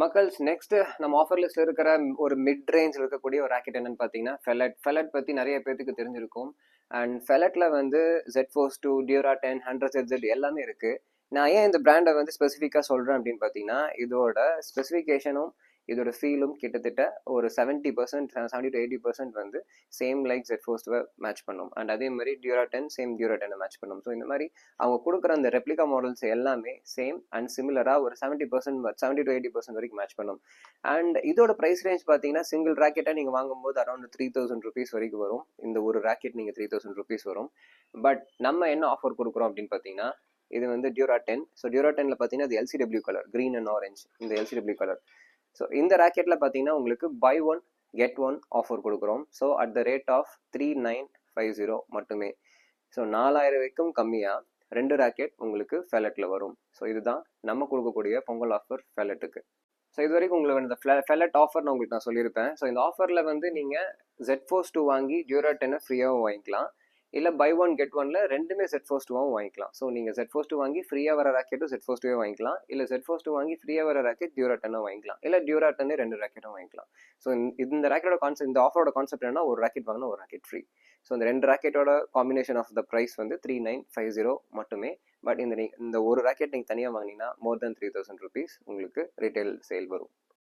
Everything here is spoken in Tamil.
மக்கள்ஸ் நெக்ஸ்ட் நம்ம ஆஃபர் லிஸ்ட்ல இருக்கிற ஒரு மிட் ரேஞ்சில் இருக்கக்கூடிய ஒரு ராக்கெட் என்னன்னு பார்த்தீங்கன்னா ஃபெலட் பற்றி நிறைய பேருக்கு தெரிஞ்சிருக்கும். அண்ட் ஃபெலட்ல வந்து Z-Force 2, Dura 10, 100ZZ எல்லாமே இருக்கு. நான் ஏன் இந்த பிராண்டை வந்து ஸ்பெசிஃபிக்காக சொல்கிறேன் அப்படின்னு பார்த்தீங்கன்னா, இதோட ஸ்பெசிஃபிகேஷனும் இதோட ஃபீலும் கிட்டத்தட்ட ஒரு 70%, 70 to 80% வந்து சேம் லைக் Z-Force மேட்ச் பண்ணும். அண்ட் அதே மாதிரி Dura 10 சேம் Dura 10 மேட்ச் பண்ணும். ஸோ இந்த மாதிரி அவங்க கொடுக்குற அந்த ரெப்ளிகா மாடல்ஸ் எல்லாமே சேம் அண்ட் சிமிலராக ஒரு 70%, 70 to 80% வரைக்கும் மேட்ச் பண்ணும். அண்ட் இதோட ப்ரைஸ் ரேஞ்ச் பார்த்தீங்கன்னா சிங்கிள் ராக்கெட்டாக நீங்கள் வாங்கும்போது அரௌண்ட் 3000 rupees வரைக்கும் வரும். இந்த ஒரு ராக்கெட் நீங்கள் 3000 rupees வரும். பட் நம்ம என்ன ஆஃபர் கொடுக்குறோம் அப்படின்னு பார்த்தீங்கன்னா, இது வந்து Dura 10. ஸோ Dura 10ல பார்த்தீங்கன்னா அது LCW colour, green and orange, இந்த LCW கலர். ஸோ இந்த ராக்கெட்டில் பார்த்தீங்கன்னா உங்களுக்கு buy one get one offer கொடுக்குறோம். So at the rate of 3950 மட்டுமே. ஸோ 4000 கம்மியாக 2 ராக்கெட் உங்களுக்கு ஃபெலட்டில் வரும். ஸோ இதுதான் நம்ம கொடுக்கக்கூடிய பொங்கல் ஆஃபர் ஃபெலட்டுக்கு. ஸோ இது வரைக்கும் உங்களுக்கு இந்த ஃபெலட் ஆஃபர் உங்களுக்கு நான் சொல்லியிருப்பேன். ஸோ இந்த ஆஃபரில் வந்து நீங்கள் Z-Force 2 வாங்கி Dura 10 ஃப்ரீயாகவும் வாங்கிக்கலாம். இல்லை buy one get oneல ரெண்டுமே Z-Force 2 வாங்கிக்கலாம். ஸோ நீங்கள் Z-Force 2 வாங்கி ஃப்ரீயாக வர ராக்கெட்டும் Z-Force 2 வாங்கிக்கலாம். இல்லை Z-Force 2 வாங்கி ஃப்ரீயாக வர ராக்கெட் Dura 10 வாங்கிக்கலாம். இல்லை Dura 10 2 ராக்கெட்டும் வாங்கிக்கலாம். ஸோ இந்த ராக்கெட்டோட கான்செப்ட், இந்த ஆஃபரோட கான்செப்ட் என்னன்னா, ஒரு ராக்கெட் வாங்கினா ஒரு ராக்கெட் ஃப்ரீ. ஸோ இந்த 2 ராக்கெட்டோட காம்பினேஷன் ஆஃப் த ப்ரைஸ் வந்து 3950 மட்டுமே. பட் இந்த ஒரு ராக்கெட் நீங்கள் தனியாக வாங்கினீங்கன்னா மோர் தென் 3000 rupees உங்களுக்கு ரீட்டைல் சேல் வரும்.